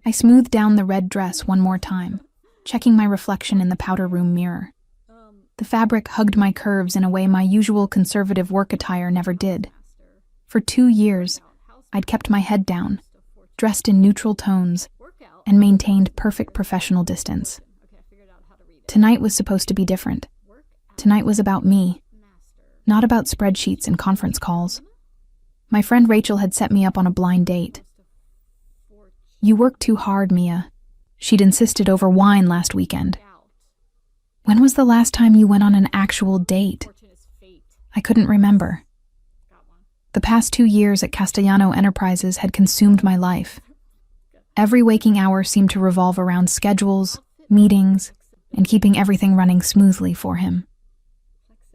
I smoothed down the red dress one more time, checking my reflection in the powder room mirror. The fabric hugged my curves in a way my usual conservative work attire never did. For 2 years, I'd kept my head down, dressed in neutral tones, and maintained perfect professional distance. Tonight was supposed to be different. Tonight was about me, not about spreadsheets and conference calls. My friend Rachel had set me up on a blind date. "You work too hard, Mia," she'd insisted over wine last weekend. When was the last time you went on an actual date? I couldn't remember. The past 2 years at Castellano Enterprises had consumed my life. Every waking hour seemed to revolve around schedules, meetings, and keeping everything running smoothly for him.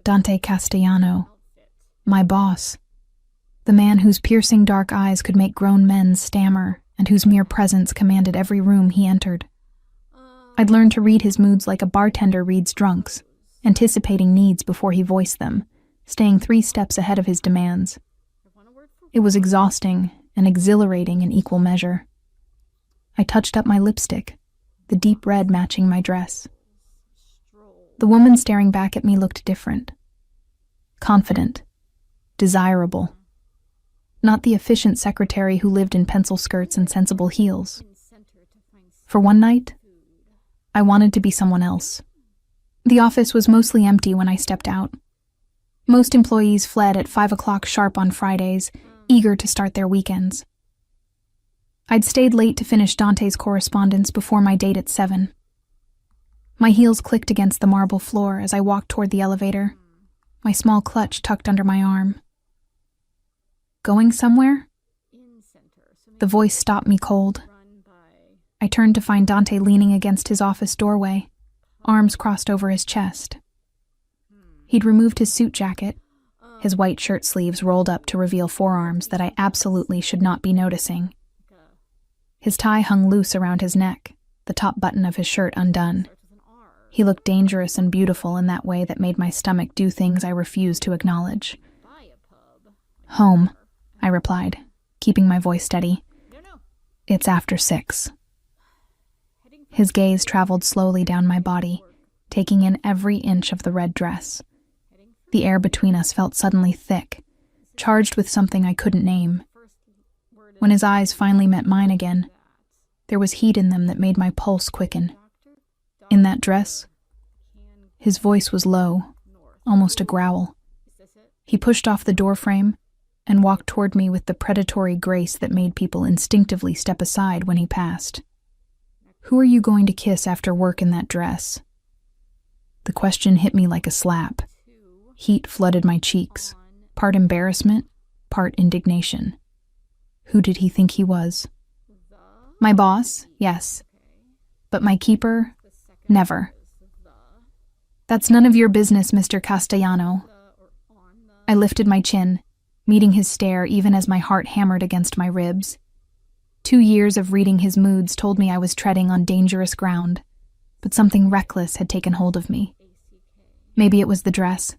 Dante Castellano, my boss, the man whose piercing dark eyes could make grown men stammer and whose mere presence commanded every room he entered. I'd learned to read his moods like a bartender reads drunks, anticipating needs before he voiced them, staying 3 steps ahead of his demands. It was exhausting and exhilarating in equal measure. I touched up my lipstick, the deep red matching my dress. The woman staring back at me looked different. Confident, desirable. Not the efficient secretary who lived in pencil skirts and sensible heels. For one night, I wanted to be someone else. The office was mostly empty when I stepped out. Most employees fled at 5 o'clock sharp on Fridays, eager to start their weekends. I'd stayed late to finish Dante's correspondence before my date at 7. My heels clicked against the marble floor as I walked toward the elevator, my small clutch tucked under my arm. "Going somewhere?" The voice stopped me cold. I turned to find Dante leaning against his office doorway, arms crossed over his chest. He'd removed his suit jacket, his white shirt sleeves rolled up to reveal forearms that I absolutely should not be noticing. His tie hung loose around his neck, the top button of his shirt undone. He looked dangerous and beautiful in that way that made my stomach do things I refused to acknowledge. "Home," I replied, keeping my voice steady. "It's after 6. His gaze traveled slowly down my body, taking in every inch of the red dress. The air between us felt suddenly thick, charged with something I couldn't name. When his eyes finally met mine again, there was heat in them that made my pulse quicken. In that dress, his voice was low, almost a growl. He pushed off the doorframe and walked toward me with the predatory grace that made people instinctively step aside when he passed. "Who are you going to kiss after work in that dress?" The question hit me like a slap. Heat flooded my cheeks, part embarrassment, part indignation. Who did he think he was? My boss, yes. But my keeper, never. "That's none of your business, Mr. Castellano." I lifted my chin, meeting his stare even as my heart hammered against my ribs. 2 years of reading his moods told me I was treading on dangerous ground, but something reckless had taken hold of me. Maybe it was the dress.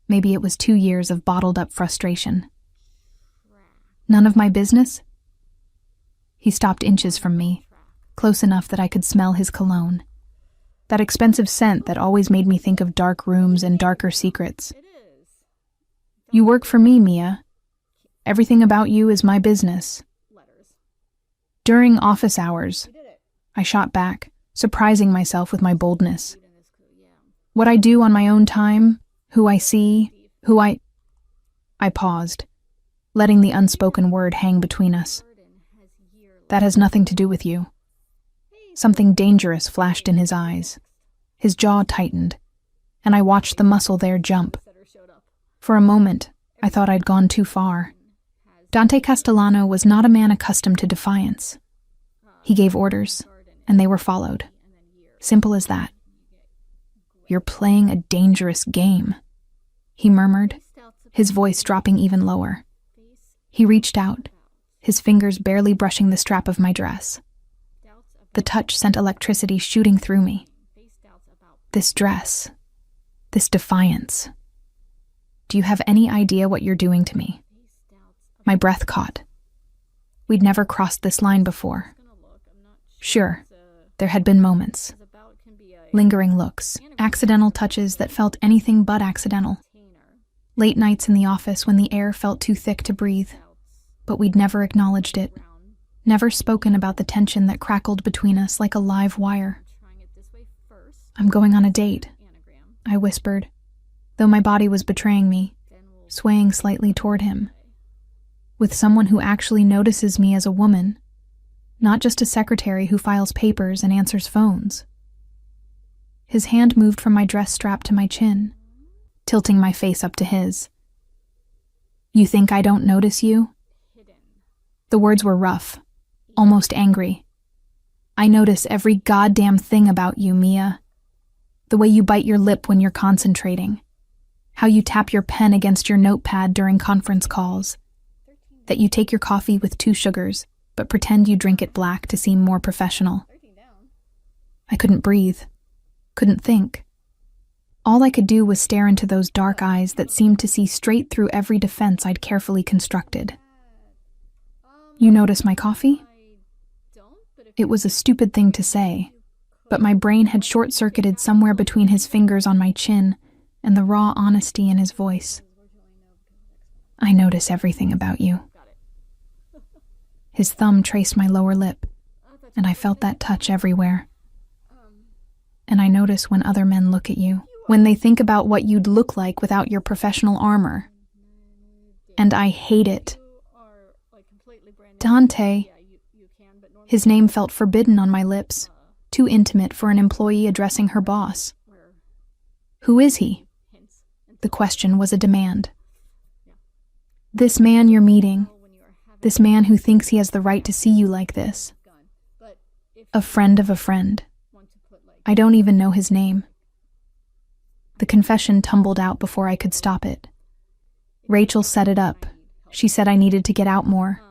Maybe it was 2 years of bottled-up frustration. "None of my business?" He stopped inches from me, close enough that I could smell his cologne. That expensive scent that always made me think of dark rooms and darker secrets. "You work for me, Mia. Everything about you is my business." During office hours, I shot back, surprising myself with my boldness. "What I do on my own time, who I see, I paused, letting the unspoken word hang between us. "That has nothing to do with you." Something dangerous flashed in his eyes. His jaw tightened, and I watched the muscle there jump. For a moment, I thought I'd gone too far. Dante Castellano was not a man accustomed to defiance. He gave orders, and they were followed. Simple as that. "You're playing a dangerous game," he murmured, his voice dropping even lower. He reached out, his fingers barely brushing the strap of my dress. The touch sent electricity shooting through me. This dress, this defiance. "Do you have any idea what you're doing to me?" My breath caught. We'd never crossed this line before. Sure, there had been moments. Lingering looks, accidental touches that felt anything but accidental. Late nights in the office when the air felt too thick to breathe. But we'd never acknowledged it. Never spoken about the tension that crackled between us like a live wire. "I'm going on a date," I whispered, though my body was betraying me, swaying slightly toward him. "With someone who actually notices me as a woman, not just a secretary who files papers and answers phones." His hand moved from my dress strap to my chin, tilting my face up to his. "You think I don't notice you?" The words were rough, almost angry. "I notice every goddamn thing about you, Mia. The way you bite your lip when you're concentrating. How you tap your pen against your notepad during conference calls. That you take your coffee with 2 sugars, but pretend you drink it black to seem more professional." I couldn't breathe, couldn't think. All I could do was stare into those dark eyes that seemed to see straight through every defense I'd carefully constructed. "You notice my coffee?" It was a stupid thing to say, but my brain had short-circuited somewhere between his fingers on my chin and the raw honesty in his voice. "I notice everything about you." His thumb traced my lower lip, and I felt that touch everywhere. "And I notice when other men look at you, when they think about what you'd look like without your professional armor. And I hate it." "Dante." His name felt forbidden on my lips, too intimate for an employee addressing her boss. "Who is he?" The question was a demand. "This man you're meeting. This man who thinks he has the right to see you like this. A friend of a friend. I don't even know his name." The confession tumbled out before I could stop it. "Rachel set it up. She said I needed to get out more."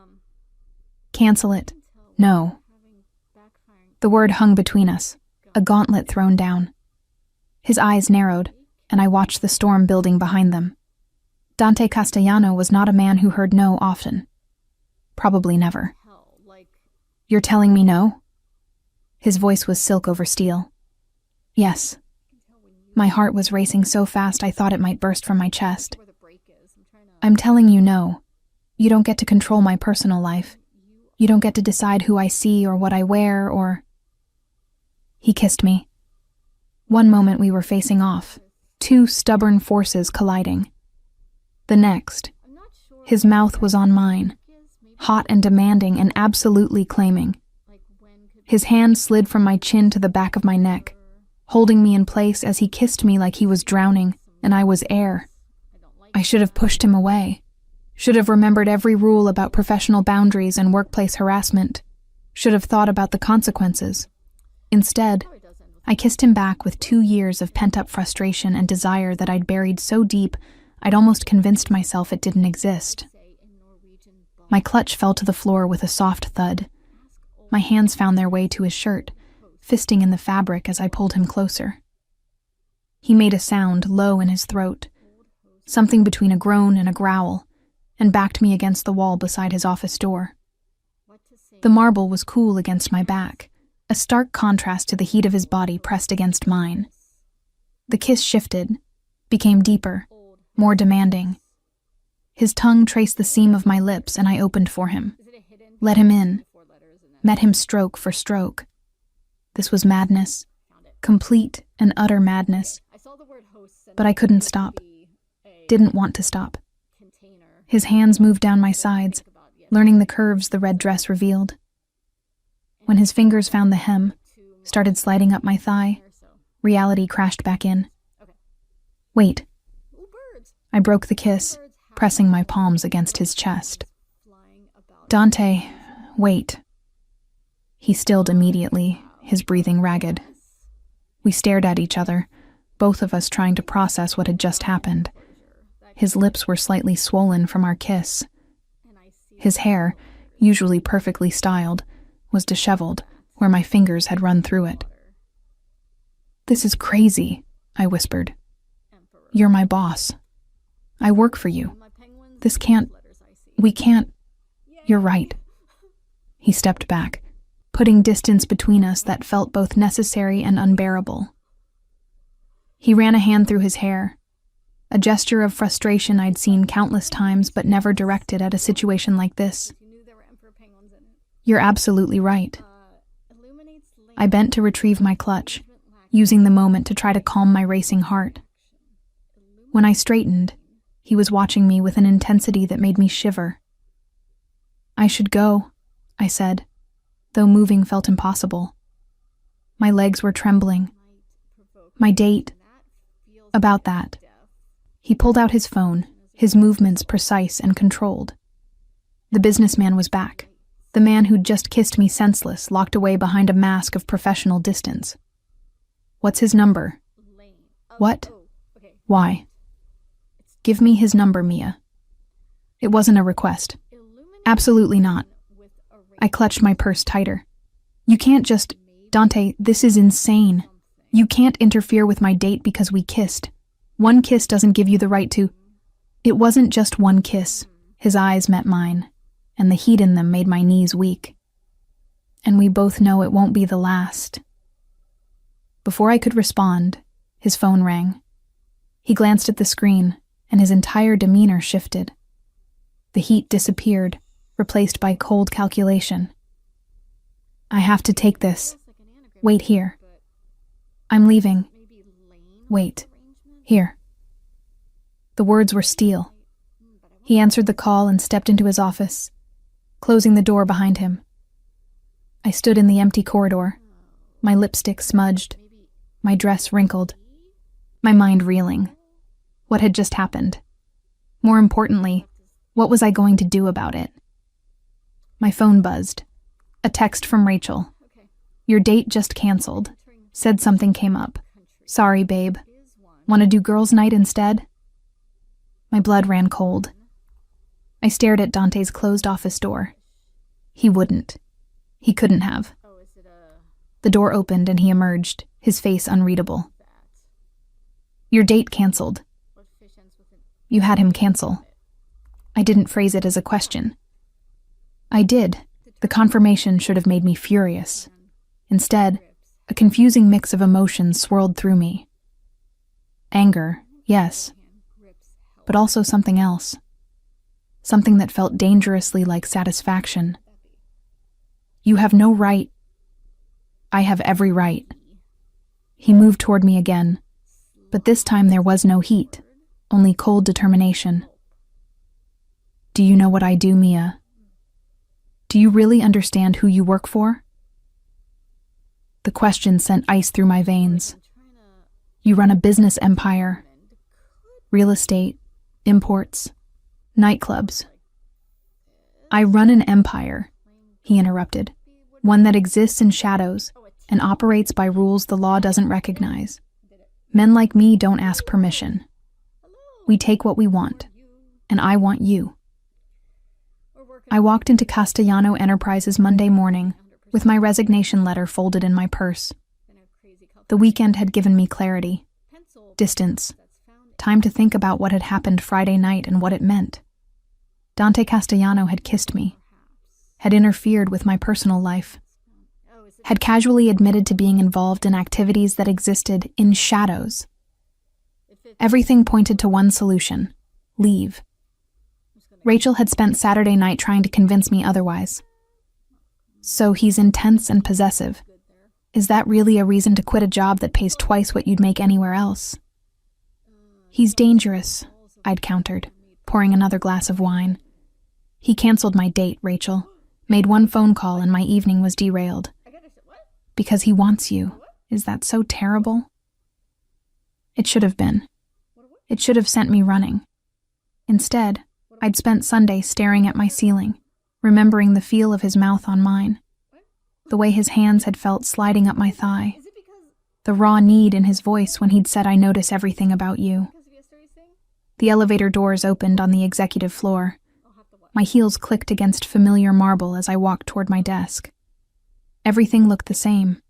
"Cancel it." "No." The word hung between us, a gauntlet thrown down. His eyes narrowed, and I watched the storm building behind them. Dante Castellano was not a man who heard no often. Probably never. "You're telling me no?" His voice was silk over steel. "Yes." My heart was racing so fast I thought it might burst from my chest. "I'm telling you no. You don't get to control my personal life. You don't get to decide who I see or what I wear or—" He kissed me. One moment we were facing off, 2 stubborn forces colliding. The next, his mouth was on mine, hot and demanding and absolutely claiming. His hand slid from my chin to the back of my neck, holding me in place as he kissed me like he was drowning and I was air. I should have pushed him away. Should have remembered every rule about professional boundaries and workplace harassment. Should have thought about the consequences. Instead, I kissed him back with 2 years of pent-up frustration and desire that I'd buried so deep I'd almost convinced myself it didn't exist. My clutch fell to the floor with a soft thud. My hands found their way to his shirt, fisting in the fabric as I pulled him closer. He made a sound low in his throat, something between a groan and a growl, and backed me against the wall beside his office door. The marble was cool against my back, a stark contrast to the heat of his body pressed against mine. The kiss shifted, became deeper, more demanding. His tongue traced the seam of my lips and I opened for him. Let him in. Met him stroke for stroke. This was madness. Complete and utter madness. But I couldn't stop. Didn't want to stop. His hands moved down my sides, learning the curves the red dress revealed. When his fingers found the hem, started sliding up my thigh, reality crashed back in. "Wait." I broke the kiss, pressing my palms against his chest. "Dante, wait." He stilled immediately, his breathing ragged. We stared at each other, both of us trying to process what had just happened. His lips were slightly swollen from our kiss. His hair, usually perfectly styled, was disheveled, where my fingers had run through it. "This is crazy," I whispered. "You're my boss. I work for you. We can't. You're right." He stepped back, putting distance between us that felt both necessary and unbearable. He ran a hand through his hair, a gesture of frustration I'd seen countless times but never directed at a situation like this. You're absolutely right. I bent to retrieve my clutch, using the moment to try to calm my racing heart. When I straightened, he was watching me with an intensity that made me shiver. I should go, I said, though moving felt impossible. My legs were trembling. My date. About that. He pulled out his phone, his movements precise and controlled. The businessman was back. The man who'd just kissed me senseless, locked away behind a mask of professional distance. What's his number? What? Why? Give me his number, Mia. It wasn't a request. Absolutely not. I clutched my purse tighter. You can't just... Dante, this is insane. You can't interfere with my date because we kissed. One kiss doesn't give you the right to... It wasn't just one kiss. His eyes met mine, and the heat in them made my knees weak. And we both know it won't be the last. Before I could respond, his phone rang. He glanced at the screen, and his entire demeanor shifted. The heat disappeared, replaced by cold calculation. I have to take this. Wait here. I'm leaving. Wait. Here. The words were steel. He answered the call and stepped into his office, closing the door behind him. I stood in the empty corridor, my lipstick smudged, my dress wrinkled, my mind reeling. What had just happened? More importantly, what was I going to do about it? My phone buzzed. A text from Rachel. Your date just canceled. Said something came up. Sorry, babe. Want to do girls' night instead? My blood ran cold. I stared at Dante's closed office door. He wouldn't. He couldn't have. The door opened and he emerged, his face unreadable. Your date canceled. You had him cancel. I didn't phrase it as a question. I did. The confirmation should have made me furious. Instead, a confusing mix of emotions swirled through me. Anger, yes, but also something else. Something that felt dangerously like satisfaction. You have no right. I have every right. He moved toward me again, but this time there was no heat, only cold determination. Do you know what I do, Mia? Do you really understand who you work for? The question sent ice through my veins. You run a business empire. Real estate, imports, nightclubs. I run an empire, he interrupted. One that exists in shadows and operates by rules the law doesn't recognize. Men like me don't ask permission. We take what we want, and I want you. I walked into Castellano Enterprises Monday morning with my resignation letter folded in my purse. The weekend had given me clarity, distance, time to think about what had happened Friday night and what it meant. Dante Castellano had kissed me, had interfered with my personal life, had casually admitted to being involved in activities that existed in shadows. Everything pointed to one solution: leave. Rachel had spent Saturday night trying to convince me otherwise. So he's intense and possessive. Is that really a reason to quit a job that pays twice what you'd make anywhere else? He's dangerous, I'd countered, pouring another glass of wine. He canceled my date, Rachel, made one phone call and my evening was derailed. Because he wants you. Is that so terrible? It should have been. It should have sent me running. Instead, I'd spent Sunday staring at my ceiling, remembering the feel of his mouth on mine, the way his hands had felt sliding up my thigh, the raw need in his voice when he'd said I notice everything about you. The elevator doors opened on the executive floor. My heels clicked against familiar marble as I walked toward my desk. Everything looked the same.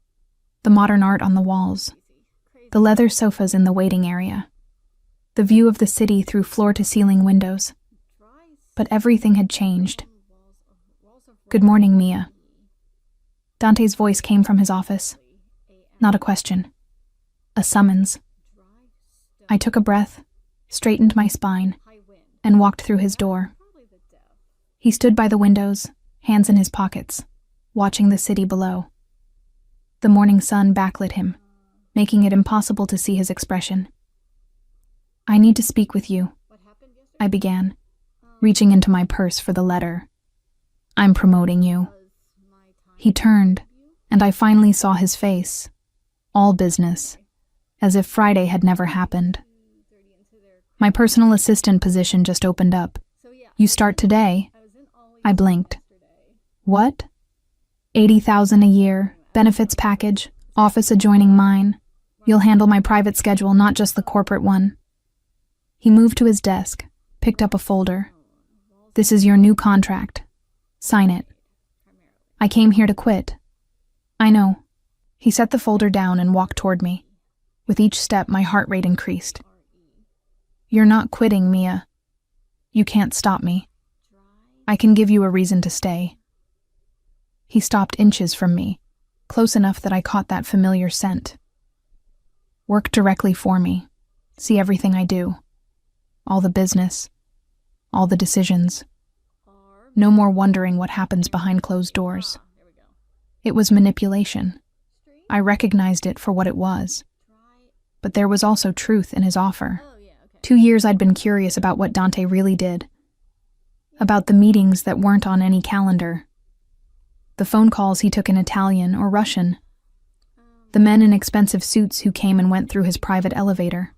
The modern art on the walls, the leather sofas in the waiting area, the view of the city through floor-to-ceiling windows. But everything had changed. Good morning, Mia. Dante's voice came from his office. Not a question. A summons. I took a breath, straightened my spine, and walked through his door. He stood by the windows, hands in his pockets, watching the city below. The morning sun backlit him, making it impossible to see his expression. I need to speak with you, I began, reaching into my purse for the letter. I'm promoting you. He turned, and I finally saw his face. All business, as if Friday had never happened. My personal assistant position just opened up. You start today? I blinked. What? 80,000 a year, benefits package, office adjoining mine. You'll handle my private schedule, not just the corporate one. He moved to his desk, picked up a folder. This is your new contract. Sign it. I came here to quit. I know. He set the folder down and walked toward me. With each step, my heart rate increased. You're not quitting, Mia. You can't stop me. I can give you a reason to stay. He stopped inches from me, close enough that I caught that familiar scent. Work directly for me. See everything I do. All the business. All the decisions. No more wondering what happens behind closed doors. It was manipulation. I recognized it for what it was. But there was also truth in his offer. 2 years I'd been curious about what Dante really did. About the meetings that weren't on any calendar. The phone calls he took in Italian or Russian. The men in expensive suits who came and went through his private elevator.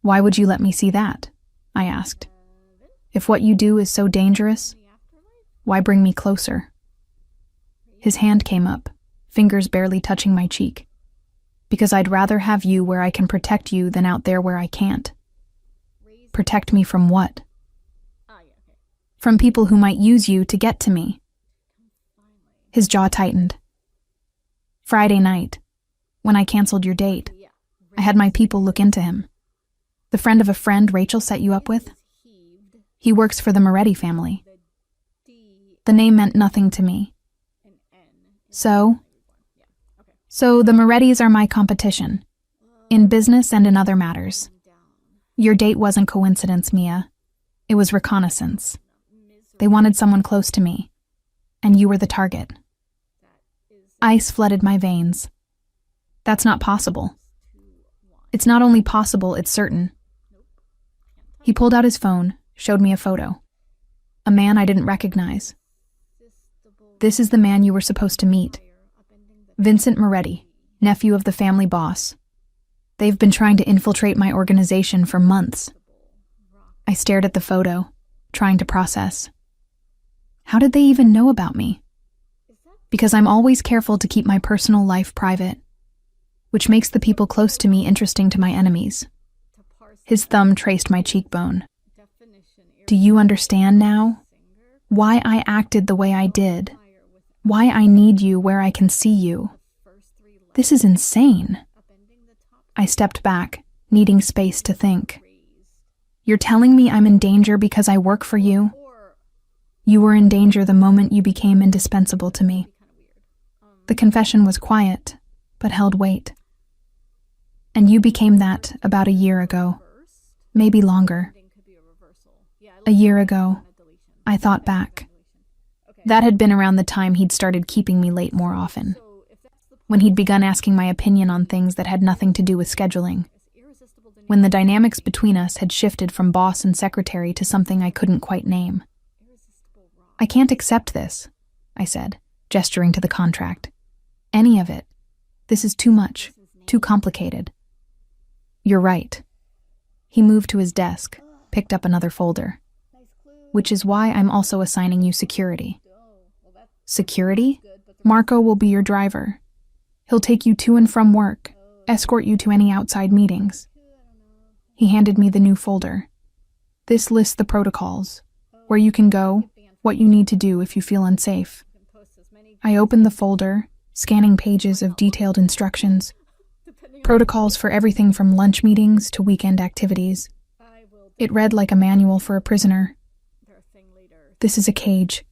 Why would you let me see that? I asked. If what you do is so dangerous, why bring me closer? His hand came up, fingers barely touching my cheek. Because I'd rather have you where I can protect you than out there where I can't. Protect me from what? From people who might use you to get to me. His jaw tightened. Friday night, when I canceled your date, I had my people look into him. The friend of a friend Rachel set you up with? He works for the Moretti family. The name meant nothing to me. So the Morettis are my competition, in business and in other matters. Your date wasn't coincidence, Mia. It was reconnaissance. They wanted someone close to me, and you were the target. Ice flooded my veins. That's not possible. It's not only possible, it's certain. He pulled out his phone, showed me a photo. A man I didn't recognize. This is the man you were supposed to meet. Vincent Moretti, nephew of the family boss. They've been trying to infiltrate my organization for months. I stared at the photo, trying to process. How did they even know about me? Because I'm always careful to keep my personal life private, which makes the people close to me interesting to my enemies. His thumb traced my cheekbone. Do you understand now? Why I acted the way I did? Why I need you where I can see you? This is insane. I stepped back, needing space to think. You're telling me I'm in danger because I work for you? You were in danger the moment you became indispensable to me. The confession was quiet, but held weight. And you became that about a year ago. Maybe longer. A year ago, I thought back. That had been around the time he'd started keeping me late more often. When he'd begun asking my opinion on things that had nothing to do with scheduling. When the dynamics between us had shifted from boss and secretary to something I couldn't quite name. I can't accept this, I said, gesturing to the contract. Any of it. This is too much, too complicated. You're right. He moved to his desk, picked up another folder. Which is why I'm also assigning you security. Security? Marco will be your driver. He'll take you to and from work, escort you to any outside meetings. He handed me the new folder. This lists the protocols, where you can go, what you need to do if you feel unsafe. I opened the folder, scanning pages of detailed instructions, protocols for everything from lunch meetings to weekend activities. It read like a manual for a prisoner. This is a cage.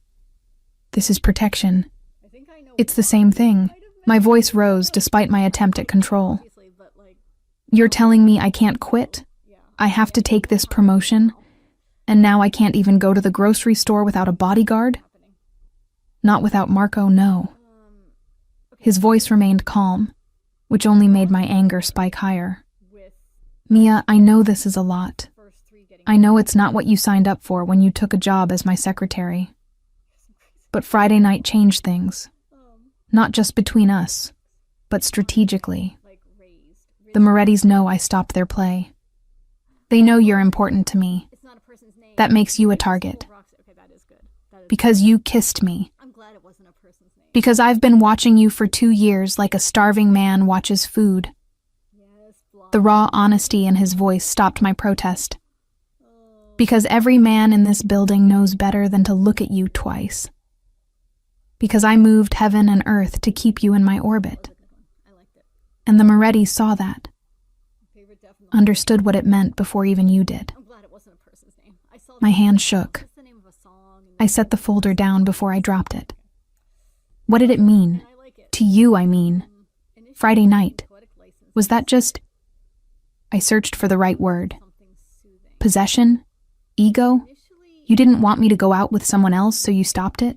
This is protection. It's the same thing. My voice rose despite my attempt at control. You're telling me I can't quit? I have to take this promotion? And now I can't even go to the grocery store without a bodyguard? Not without Marco, no. His voice remained calm, which only made my anger spike higher. Mia, I know this is a lot. I know it's not what you signed up for when you took a job as my secretary. But Friday night changed things. Not just between us, but strategically. The Morettis know I stopped their play. They know you're important to me. That makes you a target. Because you kissed me. Because I've been watching you for 2 years like a starving man watches food. The raw honesty in his voice stopped my protest. Because every man in this building knows better than to look at you twice. Because I moved heaven and earth to keep you in my orbit. And the Morettis saw that. Understood what it meant before even you did. My hand shook. I set the folder down before I dropped it. What did it mean? To you, I mean. Friday night. Was that just... I searched for the right word. Possession? Ego? You didn't want me to go out with someone else, so you stopped it?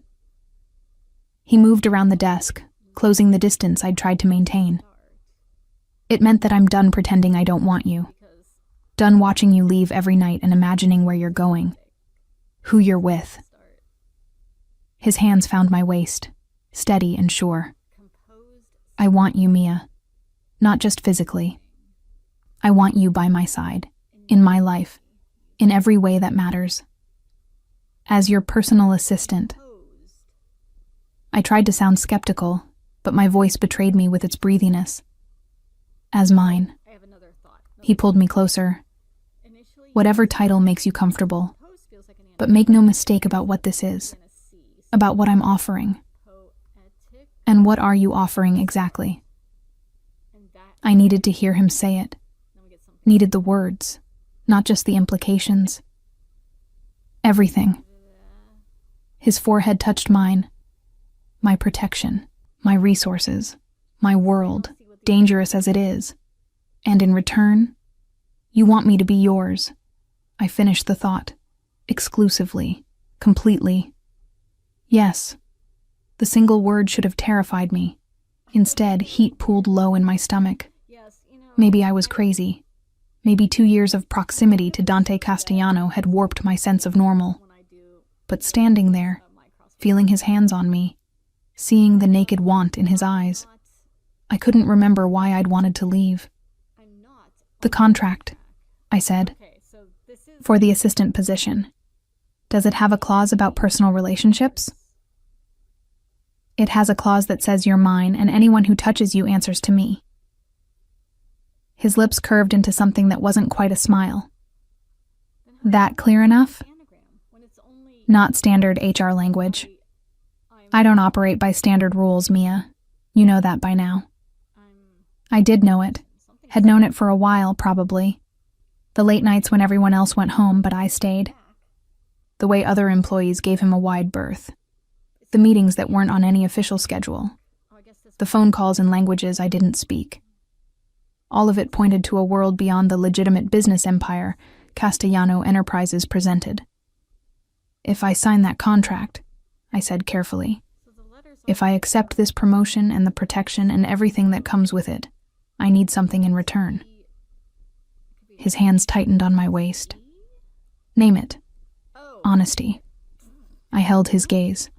He moved around the desk, closing the distance I'd tried to maintain. It meant that I'm done pretending I don't want you. Done watching you leave every night and imagining where you're going. Who you're with. His hands found my waist, steady and sure. I want you, Mia. Not just physically. I want you by my side, in my life, in every way that matters. As your personal assistant. I tried to sound skeptical, but my voice betrayed me with its breathiness. As mine. He pulled me closer. Whatever title makes you comfortable. But make no mistake about what this is. About what I'm offering. And what are you offering exactly? I needed to hear him say it. Needed the words, not just the implications. Everything. His forehead touched mine. My protection, my resources, my world, dangerous as it is. And in return, you want me to be yours. I finished the thought. Exclusively. Completely. Yes. The single word should have terrified me. Instead, heat pooled low in my stomach. Maybe I was crazy. Maybe 2 years of proximity to Dante Castellano had warped my sense of normal. But standing there, feeling his hands on me, seeing the naked want in his eyes, I couldn't remember why I'd wanted to leave. The contract, I said. For the assistant position. Does it have a clause about personal relationships? It has a clause that says you're mine and anyone who touches you answers to me. His lips curved into something that wasn't quite a smile. That clear enough? Not standard HR language. I don't operate by standard rules, Mia. You know that by now. I did know it. Had known it for a while, probably. The late nights when everyone else went home, but I stayed. The way other employees gave him a wide berth. The meetings that weren't on any official schedule. The phone calls in languages I didn't speak. All of it pointed to a world beyond the legitimate business empire Castellano Enterprises presented. If I sign that contract, I said carefully, if I accept this promotion and the protection and everything that comes with it, I need something in return. His hands tightened on my waist. Name it. Honesty. I held his gaze.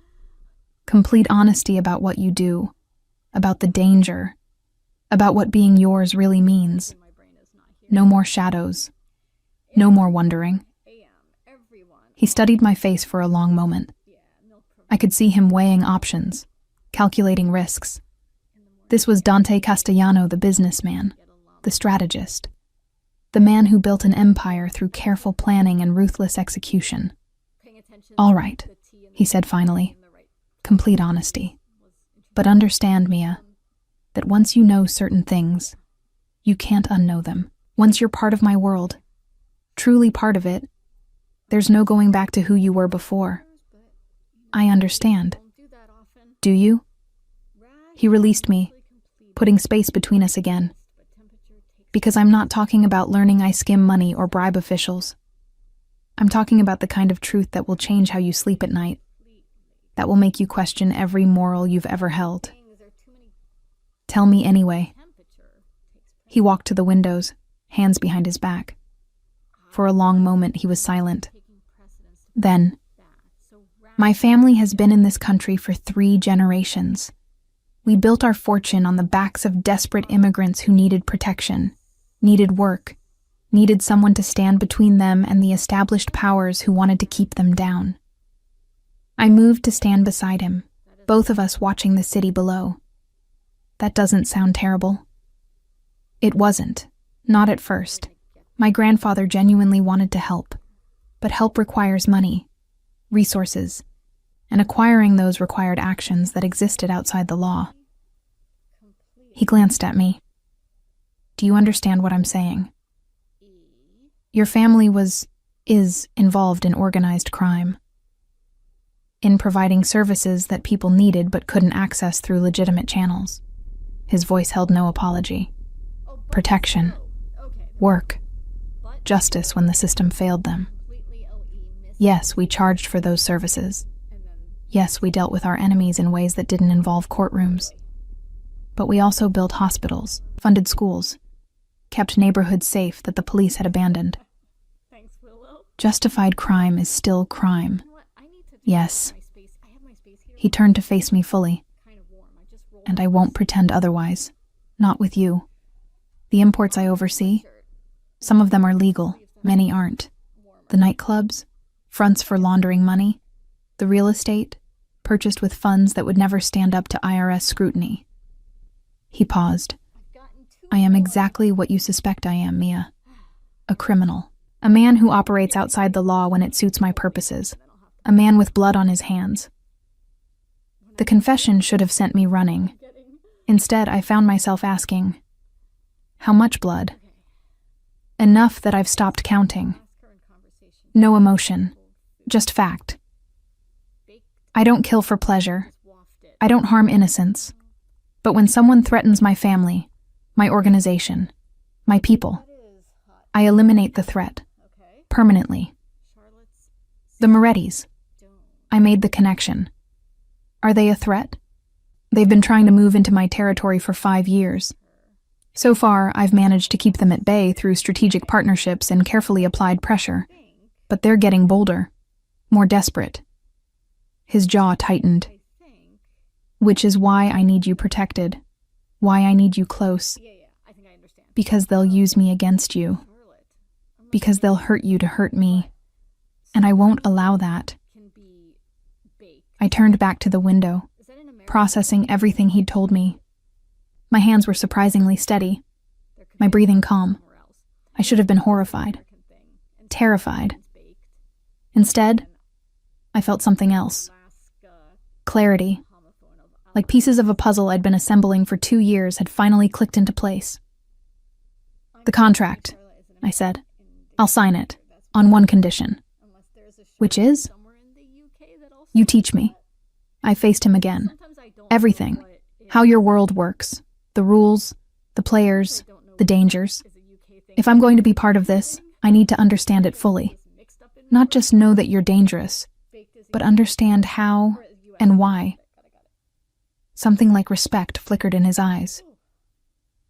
Complete honesty about what you do, about the danger, about what being yours really means. No more shadows. No more wondering. He studied my face for a long moment. I could see him weighing options, calculating risks. This was Dante Castellano, the businessman, the strategist, the man who built an empire through careful planning and ruthless execution. All right, he said finally. Complete honesty. But understand, Mia, that once you know certain things, you can't unknow them. Once you're part of my world, truly part of it, there's no going back to who you were before. I understand. Do you? He released me, putting space between us again. Because I'm not talking about learning I skim money or bribe officials. I'm talking about the kind of truth that will change how you sleep at night, that will make you question every moral you've ever held. Tell me anyway. He walked to the windows, hands behind his back. For a long moment, he was silent. Then, my family has been in this country for 3 generations. We built our fortune on the backs of desperate immigrants who needed protection, needed work, needed someone to stand between them and the established powers who wanted to keep them down. I moved to stand beside him, both of us watching the city below. That doesn't sound terrible. It wasn't, not at first. My grandfather genuinely wanted to help, but help requires money, resources, and acquiring those required actions that existed outside the law. He glanced at me. Do you understand what I'm saying? Your family is involved in organized crime, in providing services that people needed but couldn't access through legitimate channels. His voice held no apology. Protection, work, justice when the system failed them. Yes, we charged for those services. Yes, we dealt with our enemies in ways that didn't involve courtrooms. But we also built hospitals, funded schools, kept neighborhoods safe that the police had abandoned. Justified crime is still crime. Yes. He turned to face me fully. And I won't pretend otherwise. Not with you. The imports I oversee, some of them are legal, many aren't. The nightclubs, fronts for laundering money, the real estate, purchased with funds that would never stand up to IRS scrutiny. He paused. I am exactly what you suspect I am, Mia. A criminal. A man who operates outside the law when it suits my purposes. A man with blood on his hands. The confession should have sent me running. Instead, I found myself asking, how much blood? Enough that I've stopped counting. No emotion, just fact. I don't kill for pleasure. I don't harm innocents. But when someone threatens my family, my organization, my people, I eliminate the threat, permanently. The Morettis. I made the connection. Are they a threat? They've been trying to move into my territory for 5 years. So far, I've managed to keep them at bay through strategic partnerships and carefully applied pressure. But they're getting bolder, more desperate. His jaw tightened. Which is why I need you protected, why I need you close. Because they'll use me against you. Because they'll hurt you to hurt me. And I won't allow that. I turned back to the window, processing everything he'd told me. My hands were surprisingly steady, my breathing calm. I should have been horrified, terrified. Instead, I felt something else. Clarity. Like pieces of a puzzle I'd been assembling for 2 years had finally clicked into place. The contract, I said. I'll sign it, on one condition. Which is? You teach me. I faced him again. Everything. How your world works. The rules, the players, the dangers. If I'm going to be part of this, I need to understand it fully. Not just know that you're dangerous, but understand how and why. Something like respect flickered in his eyes.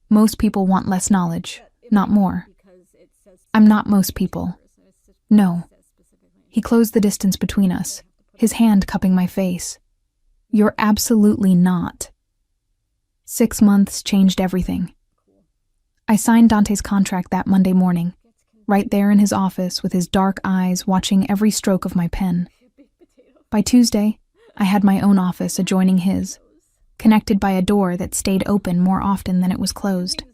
Most people want less knowledge, not more. I'm not most people. No. He closed the distance between us, his hand cupping my face. You're absolutely not. 6 months changed everything. I signed Dante's contract that Monday morning, right there in his office with his dark eyes watching every stroke of my pen. By Tuesday, I had my own office adjoining his, connected by a door that stayed open more often than it was closed.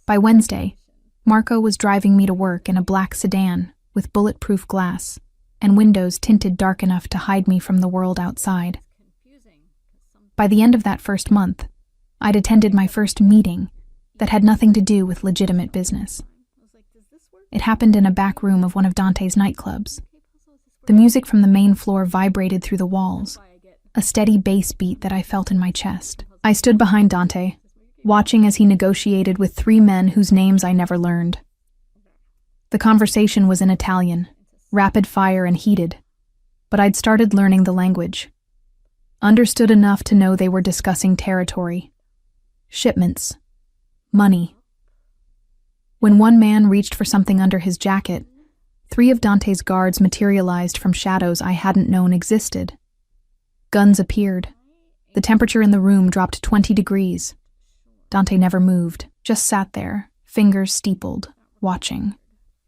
By Wednesday, Marco was driving me to work in a black sedan with bulletproof glass and windows tinted dark enough to hide me from the world outside. By the end of that first month, I'd attended my first meeting that had nothing to do with legitimate business. It happened in a back room of one of Dante's nightclubs. The music from the main floor vibrated through the walls, a steady bass beat that I felt in my chest. I stood behind Dante, watching as he negotiated with 3 men whose names I never learned. The conversation was in Italian, rapid fire and heated, but I'd started learning the language. Understood enough to know they were discussing territory, shipments, money. When one man reached for something under his jacket, 3 of Dante's guards materialized from shadows I hadn't known existed. Guns appeared. The temperature in the room dropped 20 degrees. Dante never moved, just sat there, fingers steepled, watching,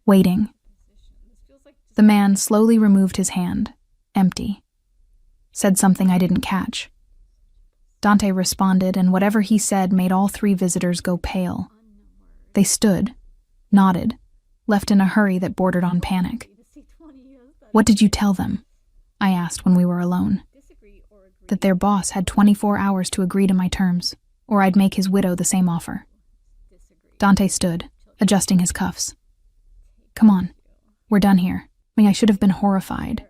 waiting. The man slowly removed his hand, empty. Said something I didn't catch. Dante responded, and whatever he said made all 3 visitors go pale. They stood, nodded, left in a hurry that bordered on panic. "What did you tell them?" I asked when we were alone. That their boss had 24 hours to agree to my terms, or I'd make his widow the same offer. Dante stood, adjusting his cuffs. "Come on, we're done here." I should have been horrified.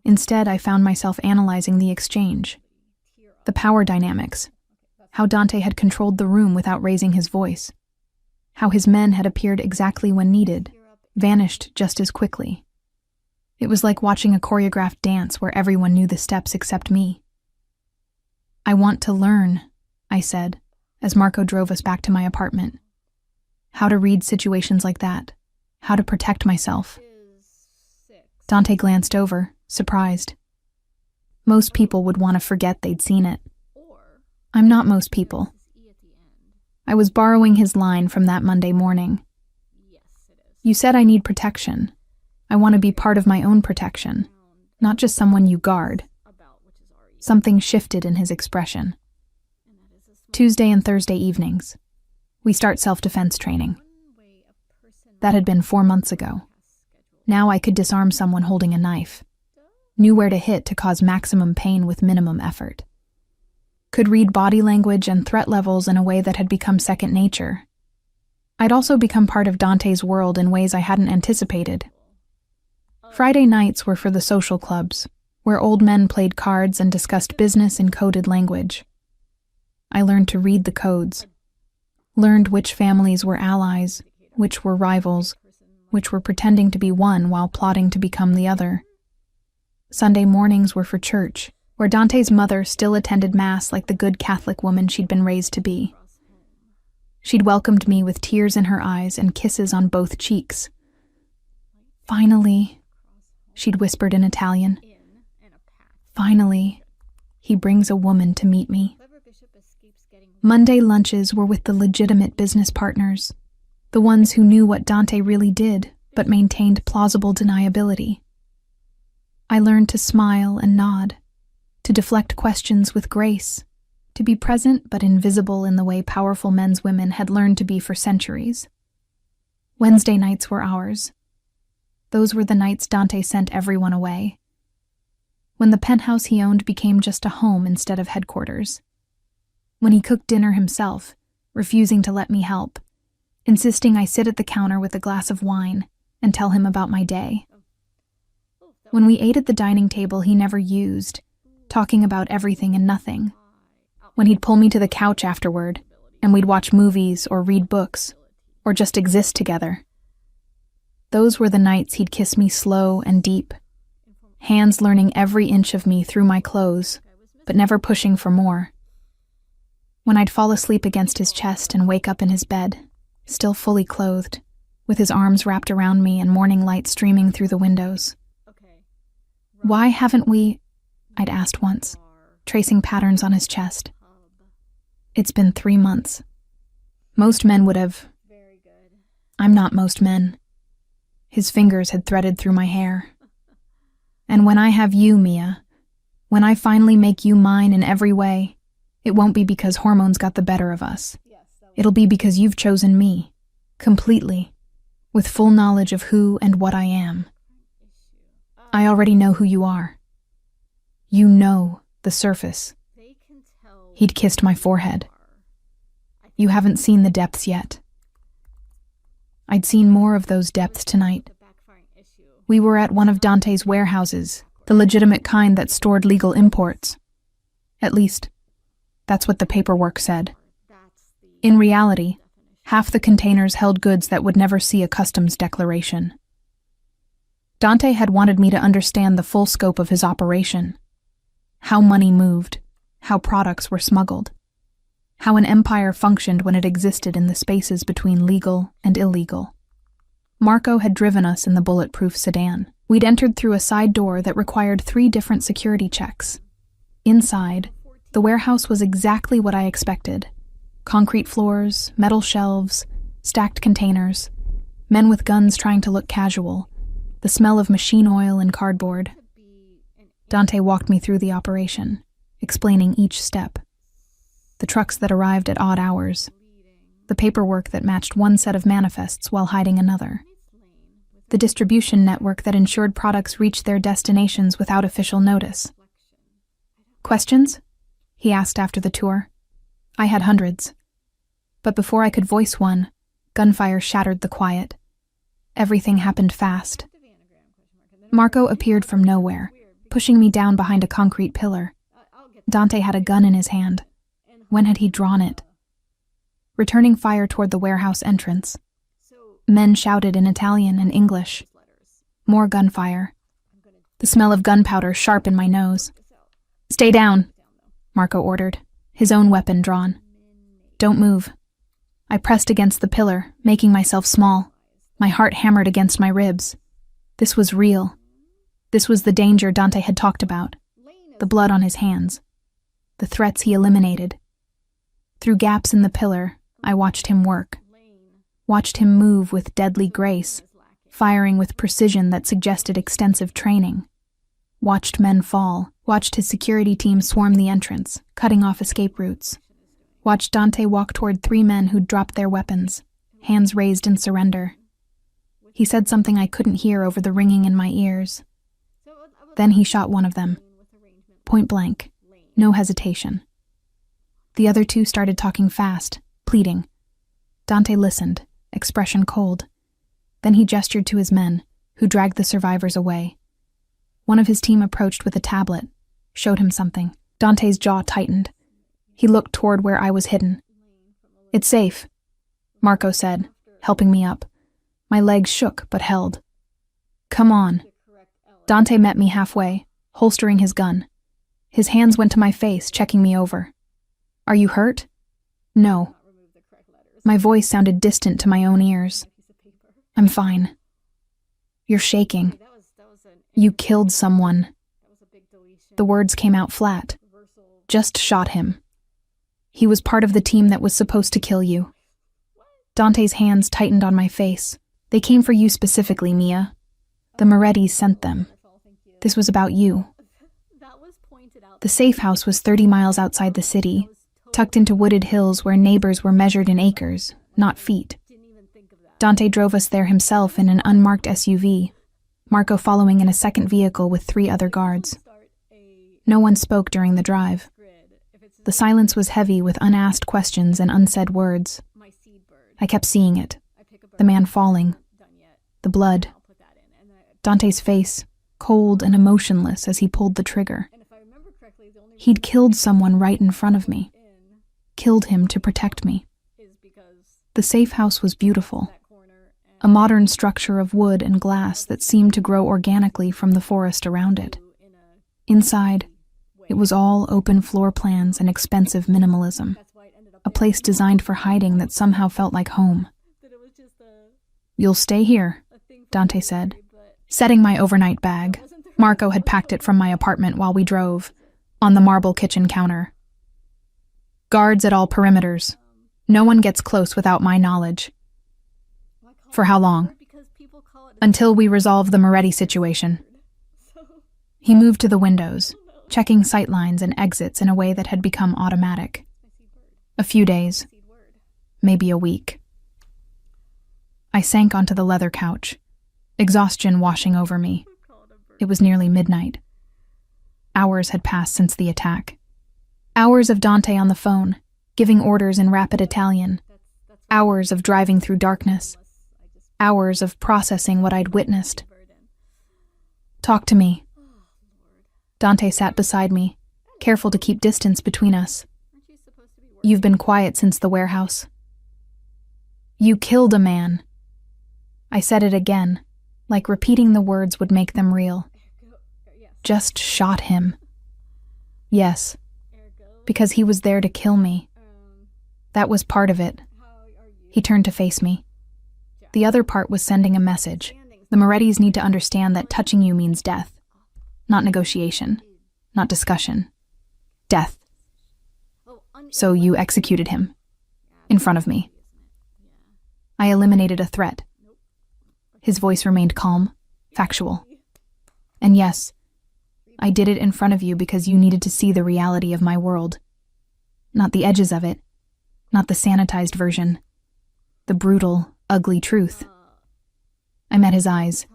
Instead, I found myself analyzing the exchange, the power dynamics, how Dante had controlled the room without raising his voice, how his men had appeared exactly when needed, vanished just as quickly. It was like watching a choreographed dance where everyone knew the steps except me. "I want to learn," I said, as Marco drove us back to my apartment. "How to read situations like that, how to protect myself." Dante glanced over, surprised. Most people would want to forget they'd seen it. I'm not most people. I was borrowing his line from that Monday morning. "You said I need protection. I want to be part of my own protection, not just someone you guard." Something shifted in his expression. Tuesday and Thursday evenings. We start self-defense training. That had been 4 months ago. Now I could disarm someone holding a knife. Knew where to hit to cause maximum pain with minimum effort. Could read body language and threat levels in a way that had become second nature. I'd also become part of Dante's world in ways I hadn't anticipated. Friday nights were for the social clubs, where old men played cards and discussed business in coded language. I learned to read the codes. Learned which families were allies, which were rivals, which were pretending to be one while plotting to become the other. Sunday mornings were for church, where Dante's mother still attended Mass like the good Catholic woman she'd been raised to be. She'd welcomed me with tears in her eyes and kisses on both cheeks. "Finally," she'd whispered in Italian. "Finally, he brings a woman to meet me." Monday lunches were with the legitimate business partners, the ones who knew what Dante really did, but maintained plausible deniability. I learned to smile and nod, to deflect questions with grace, to be present but invisible in the way powerful men's women had learned to be for centuries. Wednesday nights were ours. Those were the nights Dante sent everyone away. When the penthouse he owned became just a home instead of headquarters. When he cooked dinner himself, refusing to let me help, insisting I sit at the counter with a glass of wine and tell him about my day. When we ate at the dining table he never used, talking about everything and nothing. When he'd pull me to the couch afterward, and we'd watch movies or read books, or just exist together. Those were the nights he'd kiss me slow and deep, hands learning every inch of me through my clothes, but never pushing for more. When I'd fall asleep against his chest and wake up in his bed, still fully clothed, with his arms wrapped around me and morning light streaming through the windows. "Why haven't we?" I'd asked once, tracing patterns on his chest. "It's been 3 months. Most men would have." "I'm not most men." His fingers had threaded through my hair. "And when I have you, Mia, when I finally make you mine in every way, it won't be because hormones got the better of us. It'll be because you've chosen me, completely, with full knowledge of who and what I am. I already know who you are. You know the surface." He'd kissed my forehead. "You haven't seen the depths yet." I'd seen more of those depths tonight. We were at one of Dante's warehouses, the legitimate kind that stored legal imports. At least, that's what the paperwork said. In reality, half the containers held goods that would never see a customs declaration. Dante had wanted me to understand the full scope of his operation. How money moved, how products were smuggled, how an empire functioned when it existed in the spaces between legal and illegal. Marco had driven us in the bulletproof sedan. We'd entered through a side door that required 3 different security checks. Inside, the warehouse was exactly what I expected. Concrete floors, metal shelves, stacked containers, men with guns trying to look casual, the smell of machine oil and cardboard. Dante walked me through the operation, explaining each step. The trucks that arrived at odd hours, the paperwork that matched one set of manifests while hiding another, the distribution network that ensured products reached their destinations without official notice. Questions? He asked after the tour. I had hundreds. But before I could voice one, gunfire shattered the quiet. Everything happened fast. Marco appeared from nowhere, pushing me down behind a concrete pillar. Dante had a gun in his hand. When had he drawn it? Returning fire toward the warehouse entrance. Men shouted in Italian and English. More gunfire. The smell of gunpowder sharp in my nose. Stay down, Marco ordered, his own weapon drawn. Don't move. I pressed against the pillar, making myself small. My heart hammered against my ribs. This was real. This was the danger Dante had talked about. The blood on his hands. The threats he eliminated. Through gaps in the pillar, I watched him work. Watched him move with deadly grace, firing with precision that suggested extensive training. Watched men fall. Watched his security team swarm the entrance, cutting off escape routes. Watched Dante walk toward 3 men who'd dropped their weapons, hands raised in surrender. He said something I couldn't hear over the ringing in my ears. Then he shot one of them. Point blank. No hesitation. The other 2 started talking fast, pleading. Dante listened, expression cold. Then he gestured to his men, who dragged the survivors away. One of his team approached with a tablet, showed him something. Dante's jaw tightened. He looked toward where I was hidden. It's safe, Marco said, helping me up. My legs shook but held. Come on. Dante met me halfway, holstering his gun. His hands went to my face, checking me over. Are you hurt? No. My voice sounded distant to my own ears. I'm fine. You're shaking. You killed someone. The words came out flat. Just shot him. He was part of the team that was supposed to kill you. Dante's hands tightened on my face. They came for you specifically, Mia. The Morettis sent them. This was about you. The safe house was 30 miles outside the city, tucked into wooded hills where neighbors were measured in acres, not feet. Dante drove us there himself in an unmarked SUV, Marco following in a second vehicle with 3 other guards. No one spoke during the drive. The silence was heavy with unasked questions and unsaid words. I kept seeing it. The man falling. The blood. Dante's face, cold and emotionless as he pulled the trigger. He'd killed someone right in front of me. Killed him to protect me. The safe house was beautiful. A modern structure of wood and glass that seemed to grow organically from the forest around it. Inside, it was all open floor plans and expensive minimalism. A place designed for hiding that somehow felt like home. You'll stay here, Dante said, setting my overnight bag. Marco had packed it from my apartment while we drove, on the marble kitchen counter. Guards at all perimeters. No one gets close without my knowledge. For how long? Until we resolve the Moretti situation. He moved to the windows, checking sightlines and exits in a way that had become automatic. A few days, maybe a week. I sank onto the leather couch, exhaustion washing over me. It was nearly midnight. Hours had passed since the attack. Hours of Dante on the phone, giving orders in rapid Italian. Hours of driving through darkness. Hours of processing what I'd witnessed. Talk to me. Dante sat beside me, careful to keep distance between us. You've been quiet since the warehouse. You killed a man. I said it again, like repeating the words would make them real. Just shot him. Yes, because he was there to kill me. That was part of it. He turned to face me. The other part was sending a message. The Morettis need to understand that touching you means death. Not negotiation. Not discussion. Death. So you executed him. In front of me. I eliminated a threat. His voice remained calm, factual. And yes, I did it in front of you because you needed to see the reality of my world. Not the edges of it. Not the sanitized version. The brutal, ugly truth. I met his eyes.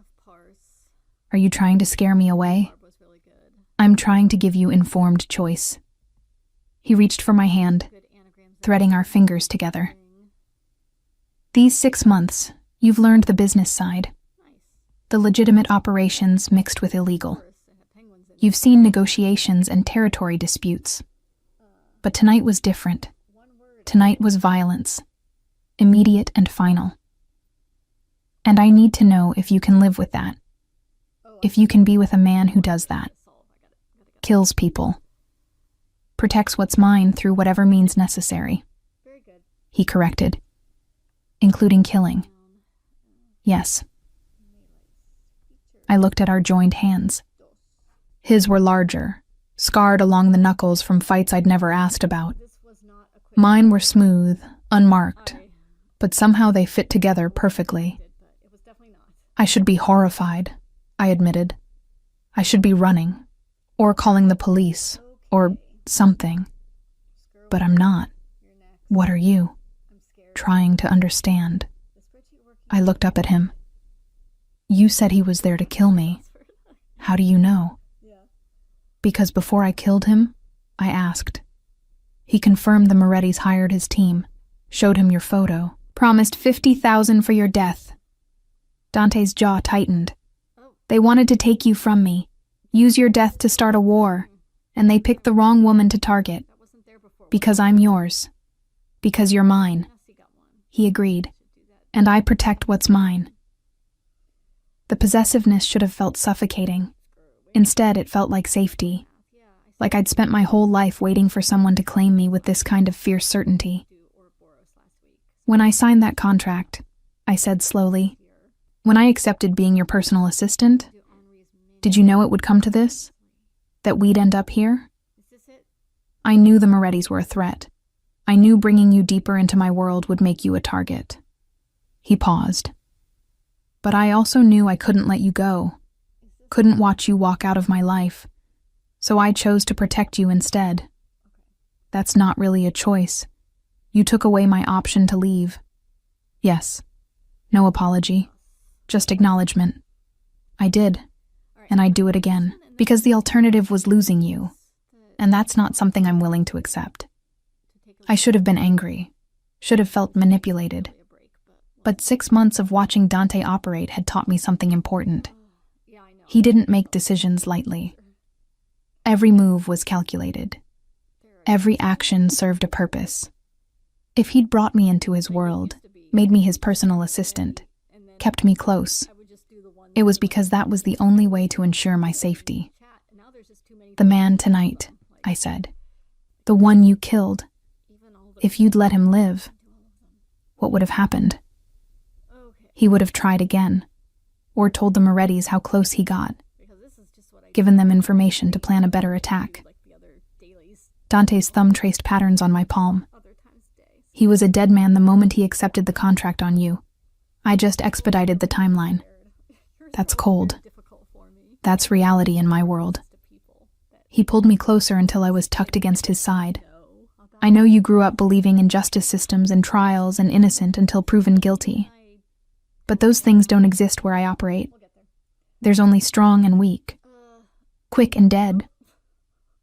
Are you trying to scare me away? I'm trying to give you informed choice. He reached for my hand, threading our fingers together. These 6 months, you've learned the business side. The legitimate operations mixed with illegal. You've seen negotiations and territory disputes. But tonight was different. Tonight was violence. Immediate and final. And I need to know if you can live with that. If you can be with a man who does that. Kills people. Protects what's mine through whatever means necessary. He corrected. Including killing. Yes. I looked at our joined hands. His were larger, scarred along the knuckles from fights I'd never asked about. Mine were smooth, unmarked, but somehow they fit together perfectly. I should be horrified, I admitted. I should be running, or calling the police, or something. But I'm not. What are you? Trying to understand. I looked up at him. You said he was there to kill me. How do you know? Because before I killed him, I asked. He confirmed the Morettis hired his team, showed him your photo, promised $50,000 for your death. Dante's jaw tightened. They wanted to take you from me, use your death to start a war, and they picked the wrong woman to target. Because I'm yours. Because you're mine. He agreed. And I protect what's mine. The possessiveness should have felt suffocating. Instead, it felt like safety. Like I'd spent my whole life waiting for someone to claim me with this kind of fierce certainty. When I signed that contract, I said slowly, when I accepted being your personal assistant, did you know it would come to this? That we'd end up here? I knew the Morettis were a threat. I knew bringing you deeper into my world would make you a target. He paused. But I also knew I couldn't let you go. Couldn't watch you walk out of my life. So I chose to protect you instead. That's not really a choice. You took away my option to leave. Yes. No apology. Just acknowledgement. I did. And I'd do it again. Because the alternative was losing you. And that's not something I'm willing to accept. I should have been angry. Should have felt manipulated. But 6 months of watching Dante operate had taught me something important. He didn't make decisions lightly. Every move was calculated. Every action served a purpose. If he'd brought me into his world, made me his personal assistant, kept me close, it was because that was the only way to ensure my safety. The man tonight, I said. The one you killed. If you'd let him live, what would have happened? He would have tried again, or told the Morettis how close he got, given them information to plan a better attack. Dante's thumb traced patterns on my palm. He was a dead man the moment he accepted the contract on you. I just expedited the timeline. That's cold. That's reality in my world. He pulled me closer until I was tucked against his side. I know you grew up believing in justice systems and trials and innocent until proven guilty. But those things don't exist where I operate. There's only strong and weak, quick and dead,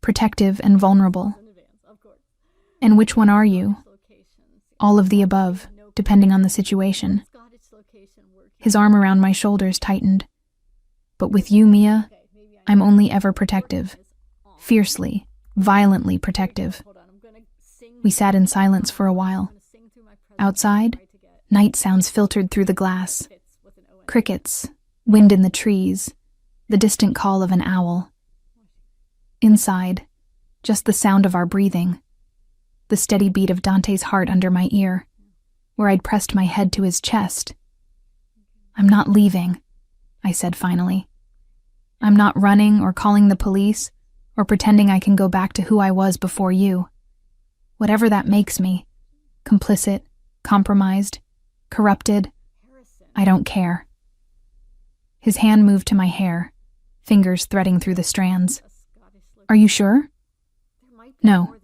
protective and vulnerable. And which one are you? All of the above, depending on the situation. His arm around my shoulders tightened. But with you, Mia, I'm only ever protective. Fiercely, violently protective. We sat in silence for a while. Outside, night sounds filtered through the glass. Crickets, wind in the trees, the distant call of an owl. Inside, just the sound of our breathing, the steady beat of Dante's heart under my ear, where I'd pressed my head to his chest. "I'm not leaving," I said finally. "I'm not running or calling the police or pretending I can go back to who I was before you. Whatever that makes me, complicit, compromised, corrupted, I don't care." His hand moved to my hair, fingers threading through the strands. "Are you sure?" "No."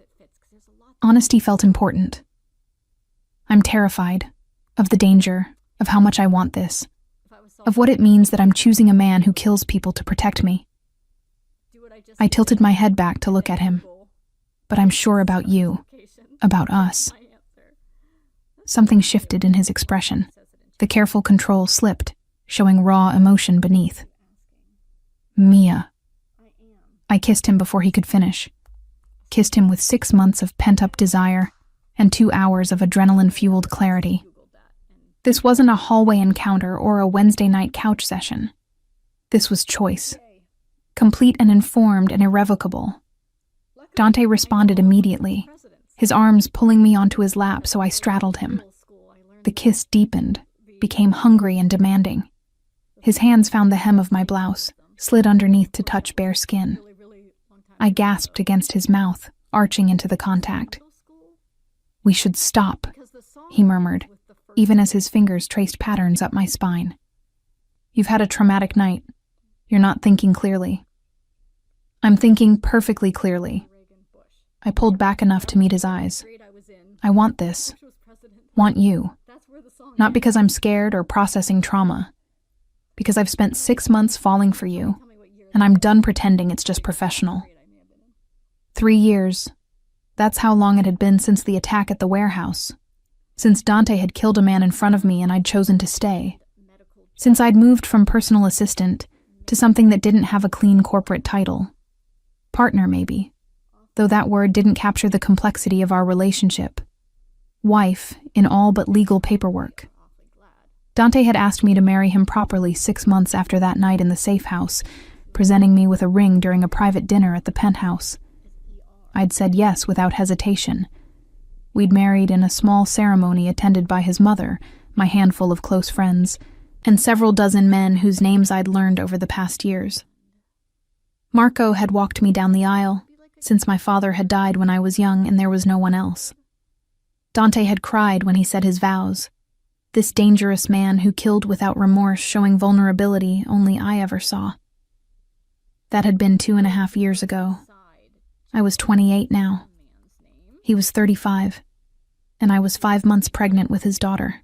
Honesty felt important. "I'm terrified of the danger, of how much I want this, of what it means that I'm choosing a man who kills people to protect me." I tilted my head back to look at him. "But I'm sure about you, about us." Something shifted in his expression. The careful control slipped, showing raw emotion beneath. "Mia." I kissed him before he could finish. Kissed him with 6 months of pent-up desire and 2 hours of adrenaline-fueled clarity. This wasn't a hallway encounter or a Wednesday night couch session. This was choice. Complete and informed and irrevocable. Dante responded immediately, his arms pulling me onto his lap so I straddled him. The kiss deepened, became hungry and demanding. His hands found the hem of my blouse, slid underneath to touch bare skin. I gasped against his mouth, arching into the contact. "We should stop," he murmured, even as his fingers traced patterns up my spine. "You've had a traumatic night. You're not thinking clearly." "I'm thinking perfectly clearly." I pulled back enough to meet his eyes. "I want this. Want you. Not because I'm scared or processing trauma. Because I've spent 6 months falling for you, and I'm done pretending it's just professional." 3 years. That's how long it had been since the attack at the warehouse. Since Dante had killed a man in front of me and I'd chosen to stay. Since I'd moved from personal assistant to something that didn't have a clean corporate title. Partner, maybe. Though that word didn't capture the complexity of our relationship. Wife, in all but legal paperwork. Dante had asked me to marry him properly 6 months after that night in the safe house, presenting me with a ring during a private dinner at the penthouse. I'd said yes without hesitation. We'd married in a small ceremony attended by his mother, my handful of close friends, and several dozen men whose names I'd learned over the past years. Marco had walked me down the aisle, since my father had died when I was young and there was no one else. Dante had cried when he said his vows. This dangerous man who killed without remorse, showing vulnerability only I ever saw. That had been 2.5 years ago. I was 28 now. He was 35, and I was 5 months pregnant with his daughter.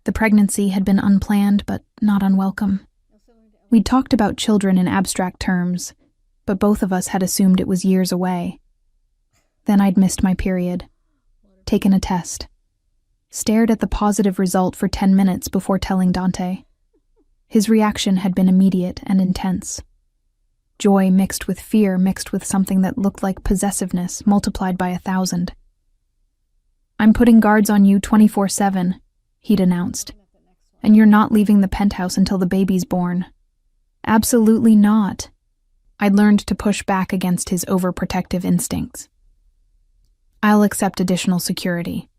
The pregnancy had been unplanned, but not unwelcome. We'd talked about children in abstract terms, but both of us had assumed it was years away. Then I'd missed my period, taken a test, stared at the positive result for 10 minutes before telling Dante. His reaction had been immediate and intense. Joy mixed with fear, mixed with something that looked like possessiveness multiplied by 1,000. "I'm putting guards on you 24/7, he'd announced. "And you're not leaving the penthouse until the baby's born." "Absolutely not." I'd learned to push back against his overprotective instincts. "I'll accept additional security,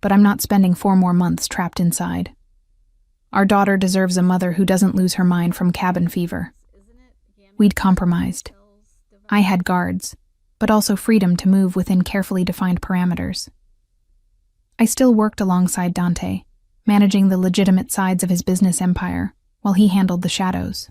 but I'm not spending 4 more months trapped inside. Our daughter deserves a mother who doesn't lose her mind from cabin fever." We'd compromised. I had guards, but also freedom to move within carefully defined parameters. I still worked alongside Dante, managing the legitimate sides of his business empire, while he handled the shadows.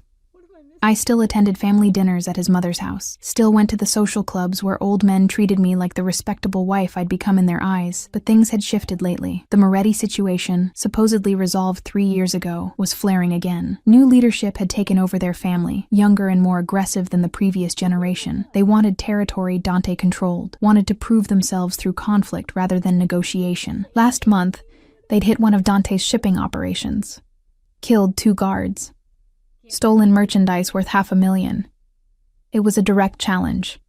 I still attended family dinners at his mother's house, still went to the social clubs where old men treated me like the respectable wife I'd become in their eyes, but things had shifted lately. The Moretti situation, supposedly resolved 3 years ago, was flaring again. New leadership had taken over their family, younger and more aggressive than the previous generation. They wanted territory Dante controlled, wanted to prove themselves through conflict rather than negotiation. Last month, they'd hit one of Dante's shipping operations. Killed 2 guards. Stolen merchandise worth $500,000. It was a direct challenge.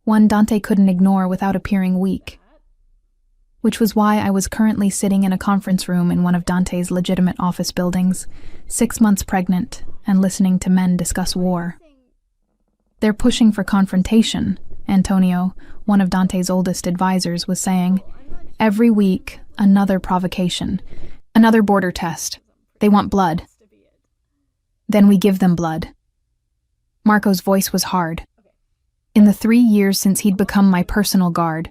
One Dante couldn't ignore without appearing weak. Which was why I was currently sitting in a conference room in one of Dante's legitimate office buildings, 6 months pregnant, and listening to men discuss war. They're pushing for confrontation, Antonio, one of Dante's oldest advisors, was saying. Every week, another provocation, another border test. They want blood. Then we give them blood. Marco's voice was hard. In the 3 years since he'd become my personal guard,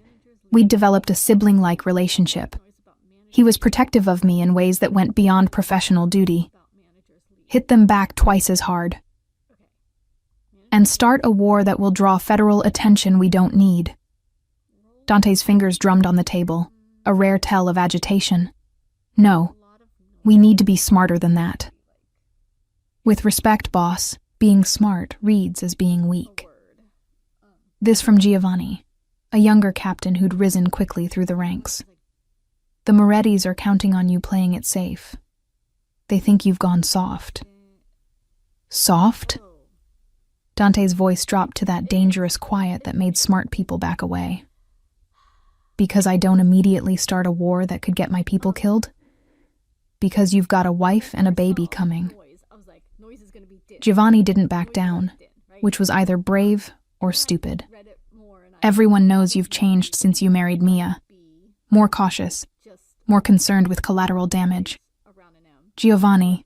we'd developed a sibling-like relationship. He was protective of me in ways that went beyond professional duty. Hit them back twice as hard. And start a war that will draw federal attention we don't need. Dante's fingers drummed on the table, a rare tell of agitation. No, we need to be smarter than that. With respect, boss, being smart reads as being weak. This from Giovanni, a younger captain who'd risen quickly through the ranks. The Morettis are counting on you playing it safe. They think you've gone soft. Soft? Dante's voice dropped to that dangerous quiet that made smart people back away. Because I don't immediately start a war that could get my people killed? Because you've got a wife and a baby coming. Giovanni didn't back down, which was either brave or stupid. Everyone knows you've changed since you married Mia. More cautious, more concerned with collateral damage. Giovanni.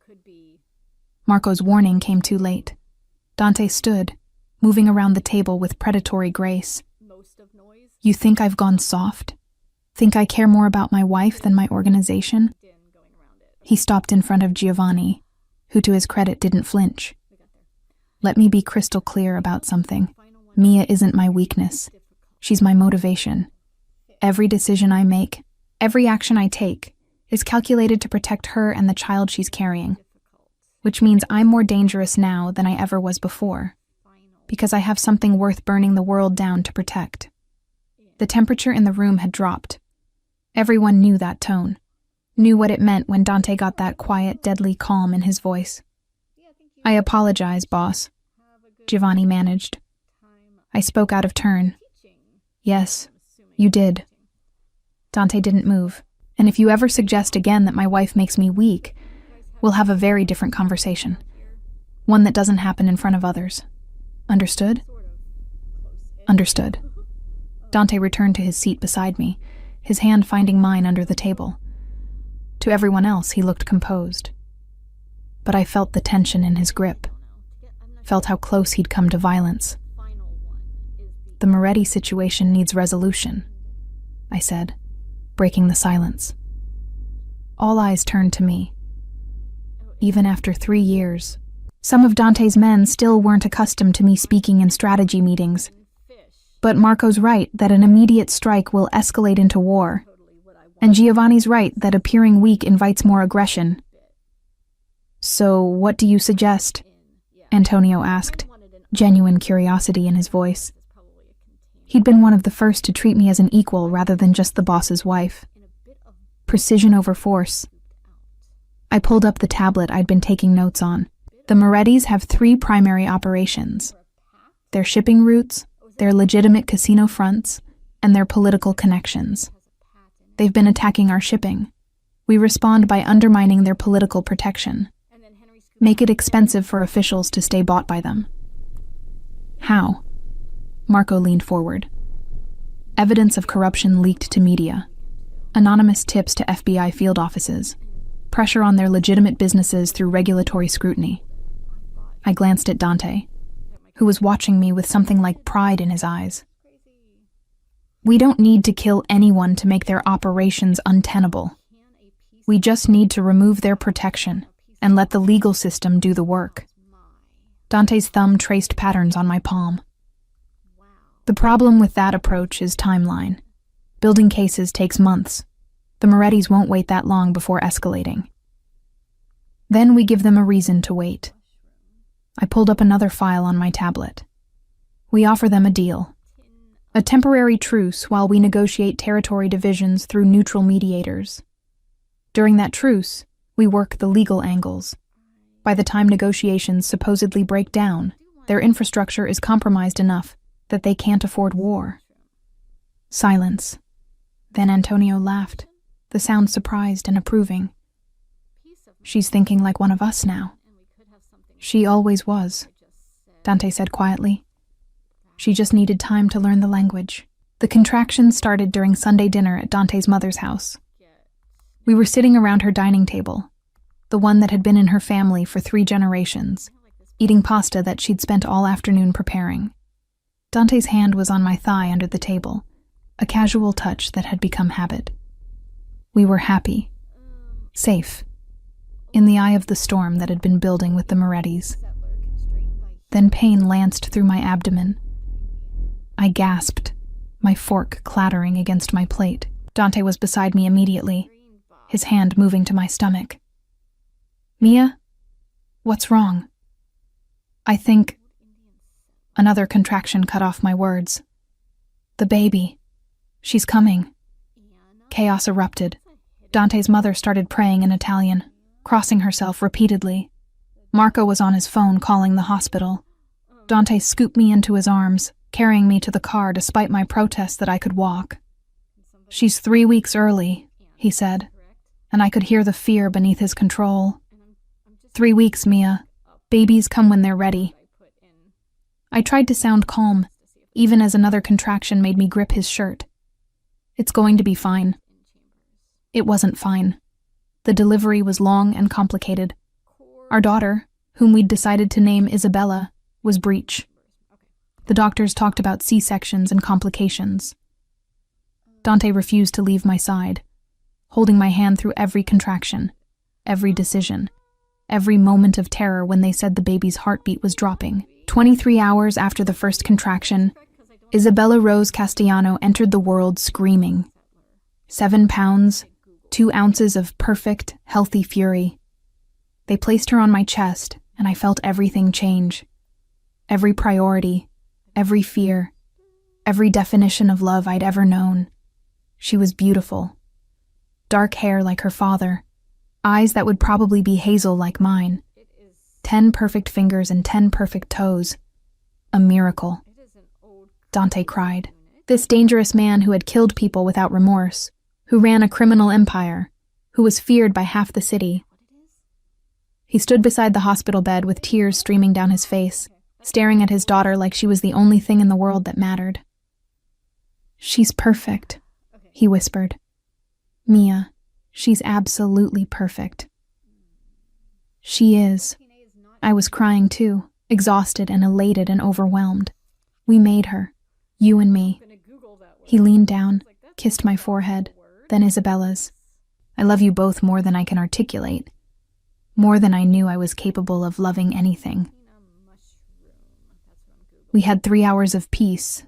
Marco's warning came too late. Dante stood, moving around the table with predatory grace. You think I've gone soft? Think I care more about my wife than my organization? He stopped in front of Giovanni, who to his credit didn't flinch. Let me be crystal clear about something. Mia isn't my weakness. She's my motivation. Every decision I make, every action I take, is calculated to protect her and the child she's carrying. Which means I'm more dangerous now than I ever was before, because I have something worth burning the world down to protect. The temperature in the room had dropped. Everyone knew that tone, knew what it meant when Dante got that quiet, deadly calm in his voice. I apologize, boss, Giovanni managed. I spoke out of turn. Yes, you did. Dante didn't move, and if you ever suggest again that my wife makes me weak, we'll have a very different conversation. One that doesn't happen in front of others. Understood? Understood. Dante returned to his seat beside me, his hand finding mine under the table. To everyone else, he looked composed. But I felt the tension in his grip, felt how close he'd come to violence. The Moretti situation needs resolution, I said, breaking the silence. All eyes turned to me. Even after 3 years, some of Dante's men still weren't accustomed to me speaking in strategy meetings. But Marco's right that an immediate strike will escalate into war, and Giovanni's right that appearing weak invites more aggression. So what do you suggest? Antonio asked, genuine curiosity in his voice. He'd been one of the first to treat me as an equal rather than just the boss's wife. Precision over force. I pulled up the tablet I'd been taking notes on. The Morettis have 3 primary operations: their shipping routes, their legitimate casino fronts, and their political connections. They've been attacking our shipping. We respond by undermining their political protection. Make it expensive for officials to stay bought by them. How? Marco leaned forward. Evidence of corruption leaked to media. Anonymous tips to FBI field offices. Pressure on their legitimate businesses through regulatory scrutiny. I glanced at Dante, who was watching me with something like pride in his eyes. We don't need to kill anyone to make their operations untenable. We just need to remove their protection and let the legal system do the work. Dante's thumb traced patterns on my palm. The problem with that approach is timeline. Building cases takes months. The Morettis won't wait that long before escalating. Then we give them a reason to wait. I pulled up another file on my tablet. We offer them a deal. A temporary truce while we negotiate territory divisions through neutral mediators. During that truce, we work the legal angles. By the time negotiations supposedly break down, their infrastructure is compromised enough that they can't afford war. Silence. Then Antonio laughed, the sound surprised and approving. She's thinking like one of us now. She always was, Dante said quietly. She just needed time to learn the language. The contractions started during Sunday dinner at Dante's mother's house. We were sitting around her dining table, the one that had been in her family for 3 generations, eating pasta that she'd spent all afternoon preparing. Dante's hand was on my thigh under the table, a casual touch that had become habit. We were happy, safe, in the eye of the storm that had been building with the Morettis. Then pain lanced through my abdomen. I gasped, my fork clattering against my plate. Dante was beside me immediately, his hand moving to my stomach. Mia? What's wrong? I think... Another contraction cut off my words. The baby. She's coming. Chaos erupted. Dante's mother started praying in Italian, crossing herself repeatedly. Marco was on his phone calling the hospital. Dante scooped me into his arms, carrying me to the car despite my protest that I could walk. She's 3 weeks early, he said, and I could hear the fear beneath his control. 3 weeks, Mia. Babies come when they're ready. I tried to sound calm, even as another contraction made me grip his shirt. It's going to be fine. It wasn't fine. The delivery was long and complicated. Our daughter, whom we'd decided to name Isabella, was breech. The doctors talked about C-sections and complications. Dante refused to leave my side, holding my hand through every contraction, every decision, every moment of terror when they said the baby's heartbeat was dropping. 23 hours after the first contraction, Isabella Rose Castellano entered the world screaming. 7 pounds, 2 ounces of perfect, healthy fury. They placed her on my chest, and I felt everything change. Every priority, every fear, every definition of love I'd ever known. She was beautiful. Dark hair like her father, eyes that would probably be hazel like mine, 10 perfect fingers and 10 perfect toes. A miracle. Dante cried. This dangerous man who had killed people without remorse, who ran a criminal empire, who was feared by half the city. He stood beside the hospital bed with tears streaming down his face, staring at his daughter like she was the only thing in the world that mattered. She's perfect, he whispered. Mia, she's absolutely perfect. She is. I was crying too, exhausted and elated and overwhelmed. We made her, you and me. He leaned down, kissed my forehead, then Isabella's. I love you both more than I can articulate, more than I knew I was capable of loving anything. We had 3 hours of peace,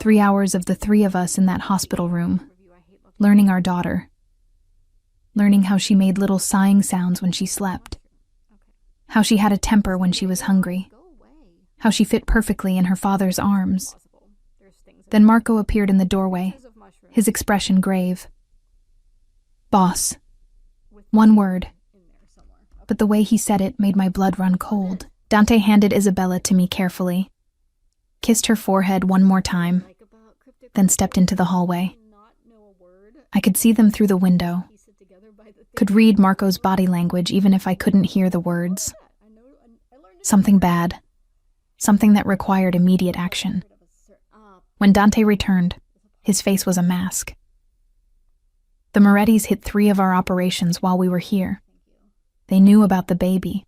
3 hours of the 3 of us in that hospital room, learning our daughter, learning how she made little sighing sounds when she slept, how she had a temper when she was hungry, how she fit perfectly in her father's arms. Then Marco appeared in the doorway, his expression grave. Boss. 1 word. But the way he said it made my blood run cold. Dante handed Isabella to me carefully, kissed her forehead 1 more time, then stepped into the hallway. I could see them through the window, could read Marco's body language even if I couldn't hear the words. Something bad, something that required immediate action. When Dante returned, his face was a mask. The Morettis hit 3 of our operations while we were here. They knew about the baby,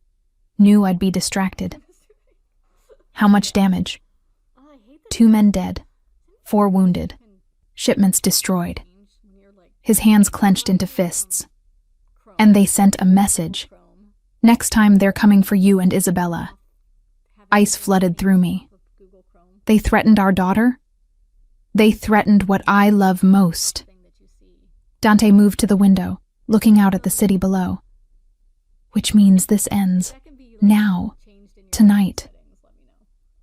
knew I'd be distracted. How much damage? 2 men dead, 4 wounded, shipments destroyed. His hands clenched into fists. And they sent a message. Next time they're coming for you and Isabella. Ice flooded through me. They threatened our daughter? They threatened what I love most. Dante moved to the window, looking out at the city below. Which means this ends. Now. Tonight.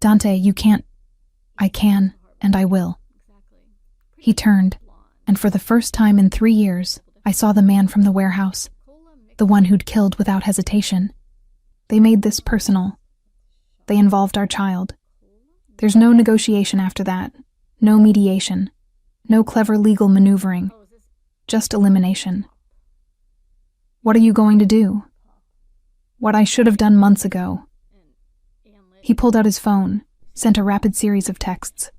Dante, you can't. I can, and I will. He turned, and for the first time in 3 years, I saw the man from the warehouse, the one who'd killed without hesitation. They made this personal. They involved our child. There's no negotiation after that. No mediation. No clever legal maneuvering. Just elimination. What are you going to do? What I should have done months ago. He pulled out his phone, sent a rapid series of texts.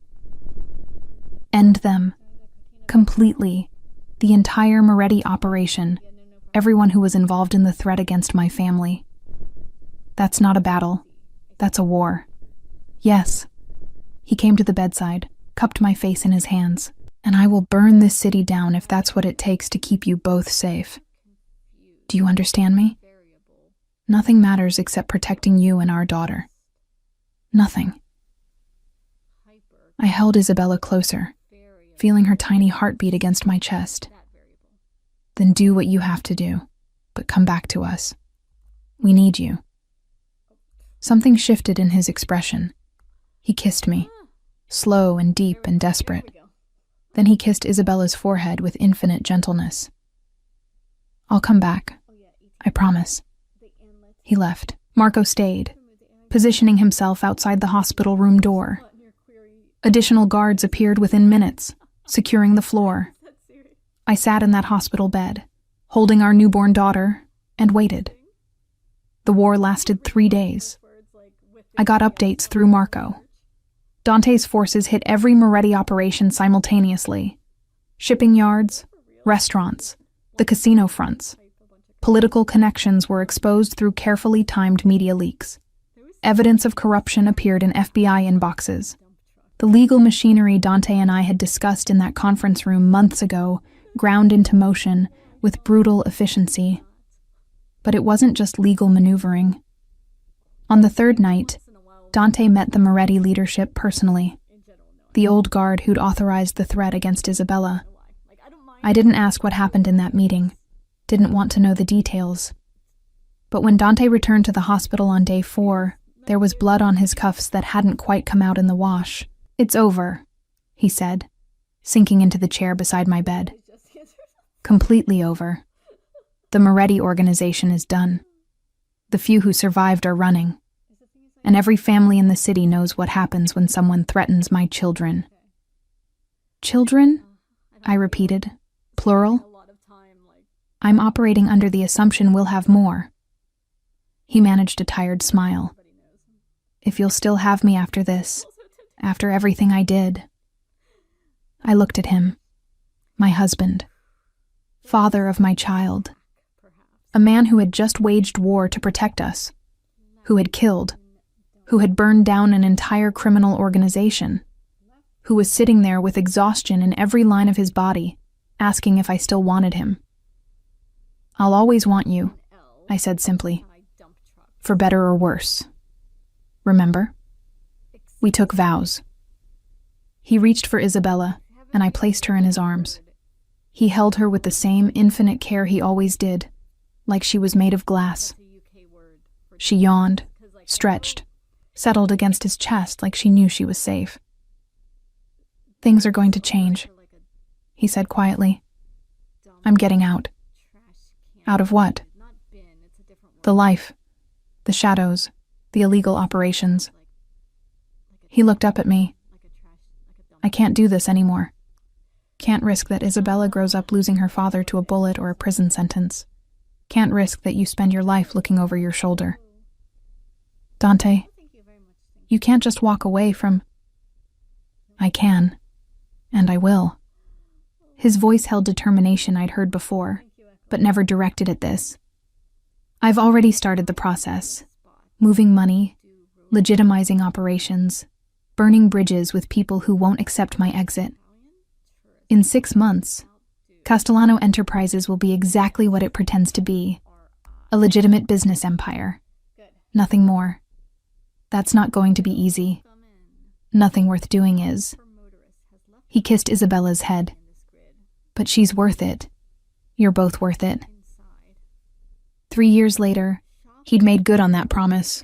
End them. Completely. The entire Moretti operation. Everyone who was involved in the threat against my family. That's not a battle. That's a war. Yes. He came to the bedside, cupped my face in his hands. And I will burn this city down if that's what it takes to keep you both safe. Do you understand me? Nothing matters except protecting you and our daughter. Nothing. I held Isabella closer, feeling her tiny heartbeat against my chest. Then do what you have to do, but come back to us. We need you. Something shifted in his expression. He kissed me, slow and deep and desperate. Then he kissed Isabella's forehead with infinite gentleness. I'll come back. I promise. He left. Marco stayed, positioning himself outside the hospital room door. Additional guards appeared within minutes, securing the floor. I sat in that hospital bed, holding our newborn daughter, and waited. The war lasted 3 days. I got updates through Marco. Dante's forces hit every Moretti operation simultaneously. Shipping yards, restaurants, the casino fronts. Political connections were exposed through carefully timed media leaks. Evidence of corruption appeared in FBI inboxes. The legal machinery Dante and I had discussed in that conference room months ago ground into motion with brutal efficiency. But it wasn't just legal maneuvering. On the third night, Dante met the Moretti leadership personally, the old guard who'd authorized the threat against Isabella. I didn't ask what happened in that meeting, didn't want to know the details. But when Dante returned to the hospital on day 4, there was blood on his cuffs that hadn't quite come out in the wash. It's over, he said, sinking into the chair beside my bed. Completely over. The Moretti organization is done. The few who survived are running. And every family in the city knows what happens when someone threatens my children. Children? I repeated. Plural? I'm operating under the assumption we'll have more. He managed a tired smile. If you'll still have me after this, after everything I did. I looked at him. My husband. Father of my child. A man who had just waged war to protect us. Who had killed. Who had burned down an entire criminal organization, who was sitting there with exhaustion in every line of his body, asking if I still wanted him. I'll always want you, I said simply, for better or worse. Remember? We took vows. He reached for Isabella, and I placed her in his arms. He held her with the same infinite care he always did, like she was made of glass. She yawned, stretched, settled against his chest like she knew she was safe. Things are going to change, he said quietly. I'm getting out. Out of what? The life, the shadows, the illegal operations. He looked up at me. I can't do this anymore. Can't risk that Isabella grows up losing her father to a bullet or a prison sentence. Can't risk that you spend your life looking over your shoulder. Dante, you can't just walk away from... I can, and I will. His voice held determination I'd heard before, but never directed at this. I've already started the process, moving money, legitimizing operations, burning bridges with people who won't accept my exit. In 6 months, Castellano Enterprises will be exactly what it pretends to be, a legitimate business empire. Nothing more. That's not going to be easy. Nothing worth doing is. He kissed Isabella's head. But she's worth it. You're both worth it. 3 years later, he'd made good on that promise.